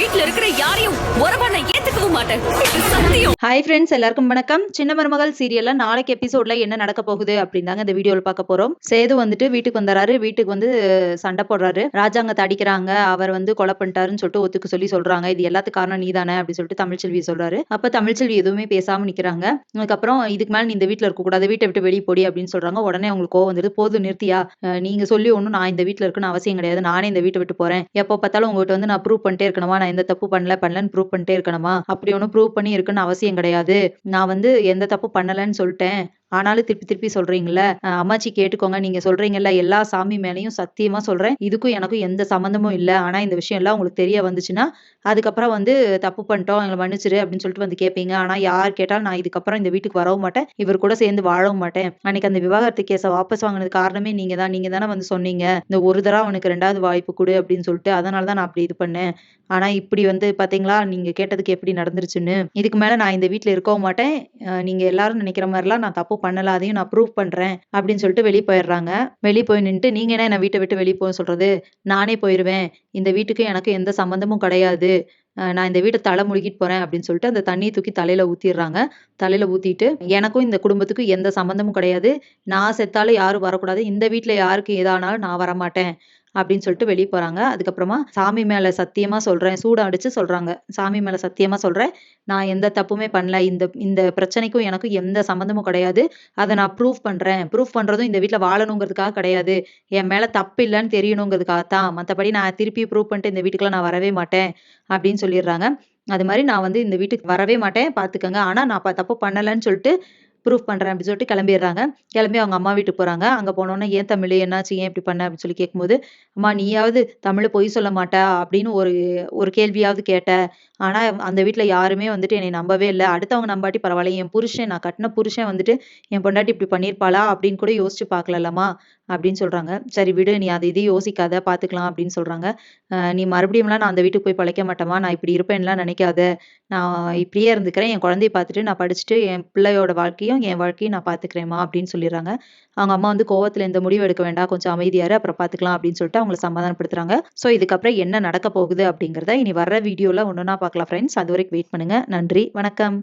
வீட்ல இருக்கிற யாரையும் உறவா நான் ஏத்துக்கவும் மாட்டேன். இது சத்தியம். ஹாய் ஃப்ரெண்ட்ஸ், எல்லாருக்கும் வணக்கம். சின்ன மருமகள் சீரியல்ல நாளைக்கு எபிசோட்ல என்ன நடக்க போகுது அப்படின்னு தாங்க இந்த வீடியோல பார்க்க போறோம். சேது வந்துட்டு வீட்டுக்கு வந்தாரு. வீட்டுக்கு வந்து சண்டை போடுறாரு. ராஜாங்கத்தை அடிக்கிறாங்க, அவர் வந்து கொலை பண்ணிட்டாருன்னு சொல்லிட்டு ஒத்துக்க சொல்லி சொல்றாங்க. இது எல்லாத்துக்கும் காரணம் நீதானே அப்படின்னு சொல்லிட்டு தமிழ்ச்செல்வி சொல்றாரு. அப்ப தமிழ்ச்செல்வி எதுவுமே பேசாம நிக்கிறாங்க. அதுக்கப்புறம் இதுக்கு மேல நீ இந்த வீட்டுல இருக்க கூடாது, வீட்டை விட்டு வெளியே போடி அப்படின்னு சொல்றாங்க. உடனே அவங்களுக்கு கோவம் வந்துட்டு, போதும் நிறுத்தியா, நீங்க சொல்லி ஒண்ணும் நான் இந்த வீட்டுல இருக்குன்னு அவசியம் கிடையாது, நானே இந்த வீட்டை விட்டு போறேன். எப்போ பார்த்தாலும் உங்ககிட்ட வந்து நான் ப்ரூவ் பண்ணிட்டே இருக்கணுமா, நான் எந்த தப்பு பண்ணலன்னு ப்ரூவ் பண்ணிட்டே இருக்கணுமா, அப்படி ஒன்றும் ப்ரூவ் பண்ணி இருக்குன்னு அவசியம் கிடையாது. நான் வந்து எந்த தப்பு பண்ணலன்னு சொல்லிட்டேன். ஆனாலும் திருப்பி திருப்பி சொல்றீங்கல்ல, அம்மாச்சி கேட்டுக்கோங்க, நீங்க சொல்றீங்கல்ல எல்லா சாமி மேலயும் சத்தியமா சொல்றேன், இதுக்கும் எனக்கும் எந்த சம்மந்தமும் இல்ல. ஆனா இந்த விஷயம் எல்லாம் உங்களுக்கு தெரிய வந்துச்சுன்னா அதுக்கப்புறம் வந்து தப்பு பண்ணிட்டோம், எங்களை மன்னிச்சிரு அப்படின்னு சொல்லிட்டு வந்து கேட்பீங்க. ஆனா யார் கேட்டாலும் நான் இதுக்கப்புறம் இந்த வீட்டுக்கு வரவும் மாட்டேன், இவர் கூட சேர்ந்து வாழவும் மாட்டேன். அன்னைக்கு அந்த விவாகரத்து கேஸை வாபஸ் வாங்கினது காரணமே நீங்க தானே வந்து சொன்னீங்க, இந்த ஒரு தடவை அவனுக்கு 2வது வாய்ப்பு கொடு அப்படின்னு சொல்லிட்டு, அதனாலதான் நான் அப்படி இது பண்ணேன். ஆனா இப்படி வந்து பாத்தீங்களா, நீங்க கேட்டதுக்கு எப்படி நடந்துருச்சுன்னு. இதுக்கு மேல நான் இந்த வீட்டுல இருக்கவும் மாட்டேன். நீங்க எல்லாரும் நினைக்கிற மாதிரிலாம் நான் தப்பு பண்ணல, அதையும் நான் ப்ரூவ் பண்றேன் அப்படின்னு சொல்லிட்டு வெளியே போயிடுறாங்க. வெளியே போய் நின்னுட்டு, நீங்க என்ன வீட்டை விட்டு வெளியே போக சொல்றது, நானே போயிருவேன், இந்த வீட்டுக்கு எனக்கு எந்த சம்பந்தமும் கிடையாது, நான் இந்த வீட்டை தலை முழுகிட்டு போறேன் அப்படின்னு சொல்லிட்டு அந்த தண்ணியை தூக்கி தலையில ஊத்திடுறாங்க. தலையில ஊத்திட்டு, எனக்கும் இந்த குடும்பத்துக்கும் எந்த சம்பந்தமும் கிடையாது, நான் செத்தாலும் யாரும் வரக்கூடாது, இந்த வீட்டுல யாருக்கு ஏதானாலும் நான் வரமாட்டேன் அப்படின்னு சொல்லிட்டு வெளியே போறாங்க. அதுக்கப்புறமா சாமி மேல சத்தியமா சொல்றேன், சூடம் அடிச்சு சொல்றாங்க, சாமி மேல சத்தியமா சொல்றேன், நான் எந்த தப்புமே பண்ணல, இந்த இந்த பிரச்சனைக்கும் எனக்கும் எந்த சம்பந்தமும் கிடையாது, அதை நான் ப்ரூவ் பண்றேன். ப்ரூவ் பண்றதும் இந்த வீட்டுல வாழணுங்கிறதுக்காக கிடையாது, என் மேல தப்பு இல்லைன்னு தெரியணுங்கிறதுக்காகத்தான், மத்தபடி நான் திருப்பி ப்ரூவ் பண்ணிட்டு இந்த வீட்டுக்குலாம் நான் வரவே மாட்டேன் அப்படின்னு சொல்லிடுறாங்க. அது மாதிரி நான் வந்து இந்த வீட்டுக்கு வரவே மாட்டேன் பாத்துக்கங்க, ஆனா நான் தப்பு பண்ணலைன்னு சொல்லிட்டு ப்ரூஃப் பண்றேன் அப்படின்னு சொல்லிட்டு கிளம்பிடுறாங்க. கிளம்பி அவங்க அம்மா வீட்டுக்கு போறாங்க. அங்க போனோன்னே, ஏன் தமிழ் என்னாச்சு, ஏன் இப்படி பண்ண அப்படின்னு சொல்லி கேட்கும்போது, அம்மா நீயாவது தமிழ் பொய் சொல்ல மாட்டா அப்படின்னு ஒரு ஒரு கேள்வியாவது கேட்ட, ஆனா அந்த வீட்டுல யாருமே வந்துட்டு என்னை நம்பவே இல்லை. அடுத்தவங்க நம்பாட்டி பரவாயில்ல, என் புருஷன், நான் கட்டின புருஷன் வந்துட்டு என் பொண்டாட்டி இப்படி பண்ணியிருப்பாளா அப்படின்னு கூட யோசிச்சு பார்க்கலல்லம்மா அப்படின்னு சொல்றாங்க. சரி விடு, நீ அதை இதையும் யோசிக்காத, பாத்துக்கலாம் அப்படின்னு சொல்றாங்க. நீ மறுபடியும்லாம் நான் அந்த வீட்டுக்கு போய் பழைக்க மாட்டேமா, நான் இப்படி இருப்பேன்லாம் நினைக்காத, நான் இப்படியே இருந்துக்கிறேன், என் குழந்தைய பார்த்துட்டு நான் படிச்சுட்டு என் பிள்ளையோட வாழ்க்கையும் என் வாழ்க்கையும் நான் பாத்துக்கிறேம்மா அப்படின்னு சொல்லிடுறாங்க. அவங்க அம்மா வந்து கோவத்துல எந்த முடிவு எடுக்க வேண்டாம், கொஞ்சம் அமைதியாரு, அப்புறம் பாத்துக்கலாம் அப்படின்னு சொல்லிட்டு அவங்களை சமாதானப்படுத்துறாங்க. ஸோ இதுக்கப்புறம் என்ன நடக்க போகுது அப்படிங்கிறத இனி வர்ற வீடியோல ஒன்னொன்னா பார்க்கலாம் ஃப்ரெண்ட்ஸ். அது வரைக்கும் வெயிட் பண்ணுங்க. நன்றி, வணக்கம்.